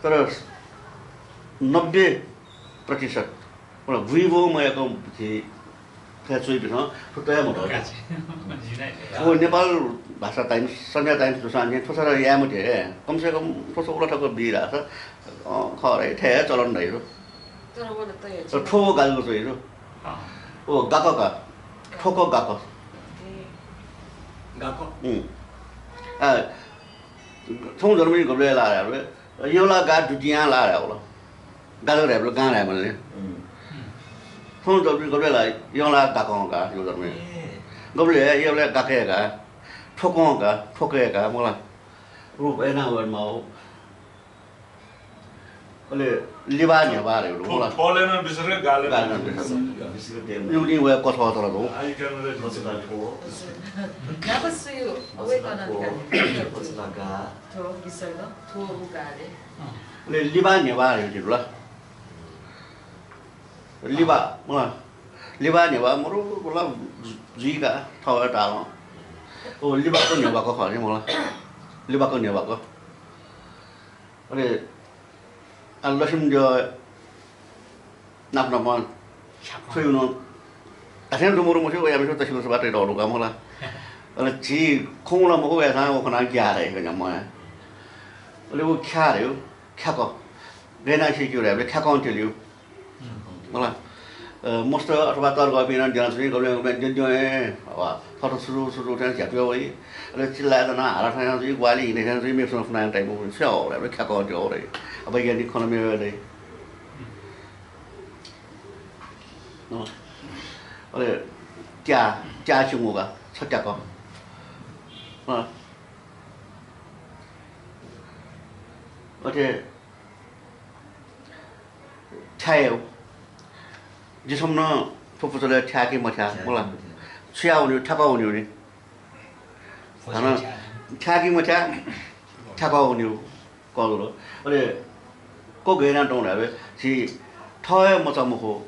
तर 90% मतलब विभो मएको खेचुई बिस तया मत वो नेपाल भाषा टाइम्स संध्या टाइम्स दुसाने थोसा या मते कम से कम थोसा उलाठको बिरा छ खरै ठे चलन नै हो तर वो त तर ठो गालको चाहिँ हो ओ गाका ठोको गाका गाको थों जर्मनी गबले लारे योला गा दुटिया लारे होला गाजो रेबल गा रे मनले थों जर्मनी गबले ला योला गाका गा यो जर्मनी गबले योला गाके गा ठोको गा ठोके गा मला रूप एना वर माउ ले लिबा ने बारे होला पोलेन बिसरे गाले युनि वे कथो तर दो 나봤어요. 왜 가는 거야? 버스다가 더 비싸다. 더 가래. ले लिबा ने बारे दिला लिबा मला लिबा ने बा मरो बोला जीगा थावा डालो ओ लिबा को ने बा को खने मला लिबा को ने बा को अरे 알러심 저 napnaman 소유는 아세는 좀 모르면 저 야면서 다시 그래서 바트에 넣어놓을까 몰라 어느 지 콩으로 먹고 왜 사고 그냥 기아래 그냥 뭐야 그리고 캬래요 캬거 내나 시키래 왜 캬거 들려 몰라 most 어바 떨고 비는 jangan kalau yang jenjoe 와 서로 수루 그냥 잡혀오이 그래 찔라잖아 알아서 해야지 관리 이네 해야지 미선 분한 타입 뭐 쉬어 그래 캬거 저래 apa yang ekonomi ada, oleh家畜个出价个，而且菜，你什么呢？不知道菜给没菜，没了，吃药牛，吃高牛的，反正菜给没菜，吃高牛，高了，而且。có cái nào trong đấy thì thôi một trăm một hồ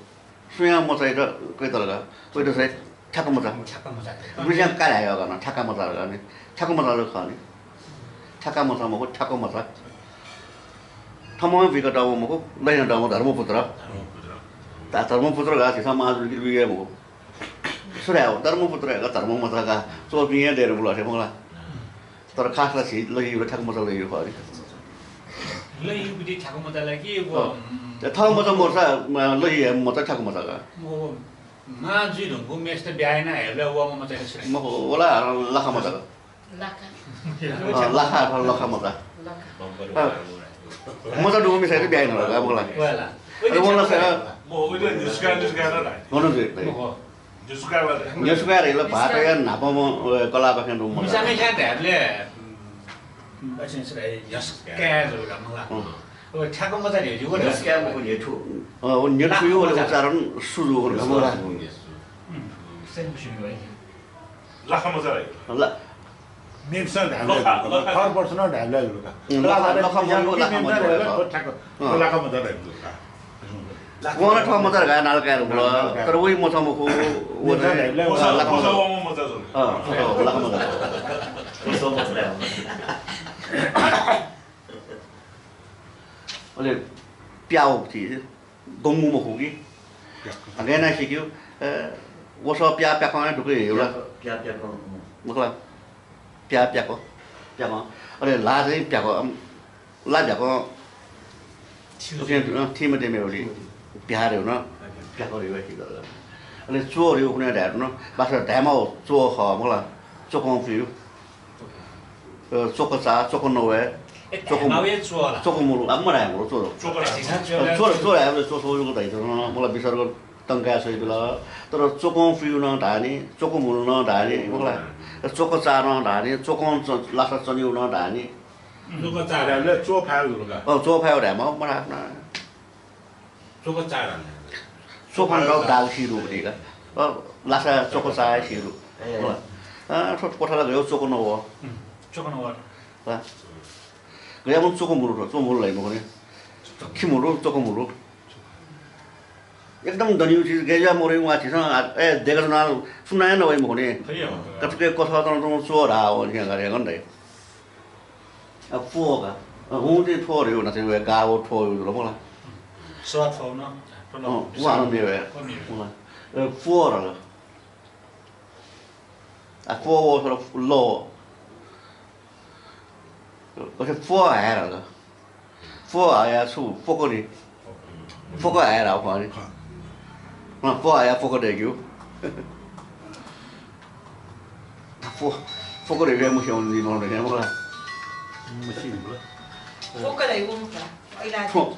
suy một giây đó cái đó là cái đó sẽ chắc một trăm bây giờ cái này là nó chắc một trăm là này chắc một trăm là khó này chắc một trăm một hồ chắc một trăm tham gia việc đó một hồ đây là đó dharma putra ta dharma putra cái gì mà cái gì cái một số nào dharma putra cái dharma một cái số tiền để rồi là thế không là tao khác là chỉ lấy được chắc một trăm lấy được khỏi lấy cái chắc một cái cái của thao một trăm một sao mà lấy một chắc một cái mà chỉ được cũng mấy cái bài này là qua một cái gì mà hồ là lakha một cái lakha một cái một trăm đô mấy cái bài nào là bao nhiêu là sẽ 뭐 이제 뉴스가 나. 어느 데 뉴스가 là 바다에 나보면 콜라바hen 좀 mình sang cái đẹp là ở trên sẽ cái rồi làm là rồi chắc có một cái điều gì cũng được cái một cái thủ nhớ chú là 자는 수로 그런 거 là xem cái gì vậy 라카모자라. là 맵선 달래. 파버스는 달래 그러니까. 라카모자라. Wala thong mo talaga nalakay ro bro. Pero wi mo thong mo ko wala 보서 뭐 자서. wala ka mo. 무서워 못해요. Ole piao thì gong mu mo ko gi. Ang na shi kyu wo so pia pia ko na du ke yo la. Pia ko. Mo la. Pia ko. Pia ko. Ole la de pia ko la ja ko. Thì mà để mèo đi. Pia đều nó pia có điều gì đó là chua điều cũng đẹp nó bắt đầu đẹp màu chua khó mà là chua con phiếu chua con giá chua con nồi chua con mù ấm mà đẹp của chua chua đẹp rồi chua số cái đấy nó mà là bây giờ nó tăng cao rồi đó rồi chua con phiếu nó đá đi chua con mù nó đá đi mà là chua con giá nó đá đi chua con lá sắt chua nhiều nó đá đi chua con giá đẹp là chua phèo rồi cả chua phèo đẹp mà đẹp nó chua con giá là chua con rau đào xì đủ gì cả lá sắt chua con giá xì đủ thôi có thể là cái chua con nồi chua con nồi 그냥 뭐 조금 물어 좀 몰라 이거 그래 키물어 조금 물어 एकदम धनी चीज गया मोरे वहां चीज ए देखो ना सुना है ना वही मोरे कब के को था तो चोर आ और क्या करे गंदे अब फुओगा 我这拖的那这个干我拖有了么啦？说头呢，不能。我那没有，佛了，佛我说老，我是佛爱了，佛爱呀出佛个的，佛个爱了话的，佛爱呀佛个的有，佛个的原木像你弄的什么啦？没信不了。 포크를 입으니까 이라 총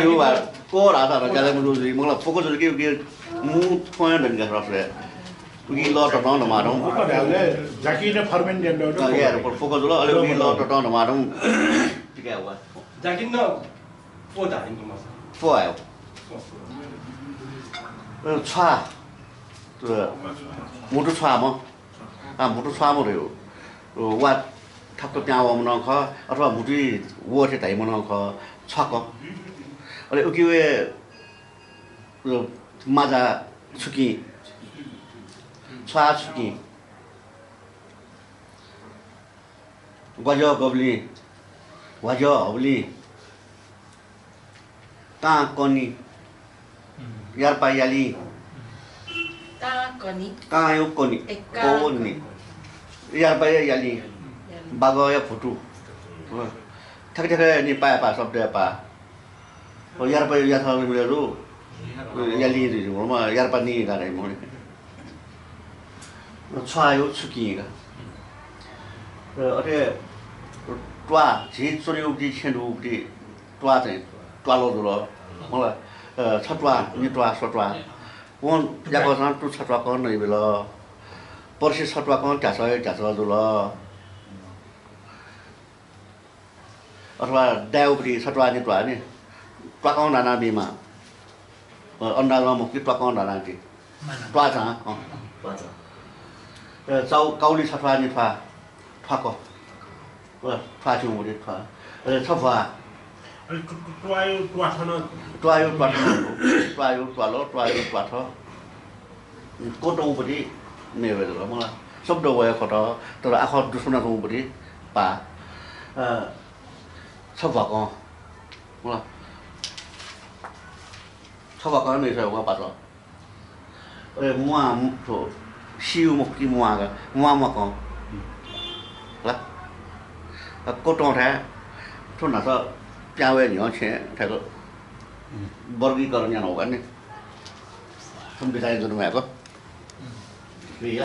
有啊，过来的，家里么就是么了，佛个就是给从人家说是，给老着当的嘛种。 그거 내가 자기네 퍼맨덴도 예,佛个就是了，给老着当的嘛种，这个我， 자기는 보다 인도 마사. 佛爱，穿，是，木头穿吗？木头穿么都有，我。 他都讲我们那个，说木头我是带我们那个穿个，我给我马家出去，穿出去，我叫个不哩，我叫不哩，当过年，要把压力， 따거니 当有过年，过年，要把压力。 bago ya putu, thak thak ni pa sob dia pa, yar pa ya thal ni lu, ya li ni lu ma yar pa ni ka dai mo ni, chua yu chuki ka, ate tua chỉ số liệu đi trên đủ đi tua thì tua lâu rồi, mà là sát tua như tua sát tua, con nhà con sang tu sát tua con này bây giờ, bớt sĩ sát tua con trả soi rồi. Hoặc đeo thì sát tua như tua này, tua con là nào bị mà, ông đã làm một cái tua con là nào gì, tua sao? Sau câu đi sát tua như tua con. tua chung một đi tua thấp vào tua thọ cốt đầu một đi nhiều vậy rồi mà sắp đầu vậy đó tôi đã học được số nào một đi bà thấp vào con mà thấp vào con này rồi qua bà rồi mua một siêu một cái mua cả mua mà con là cốt trong thế, chỗ nào sao, nhà về nhỏ chuyện, thấy có, bớt cái cờ nhà nào vậy này, không biết ai rồi mẹ có, vì á.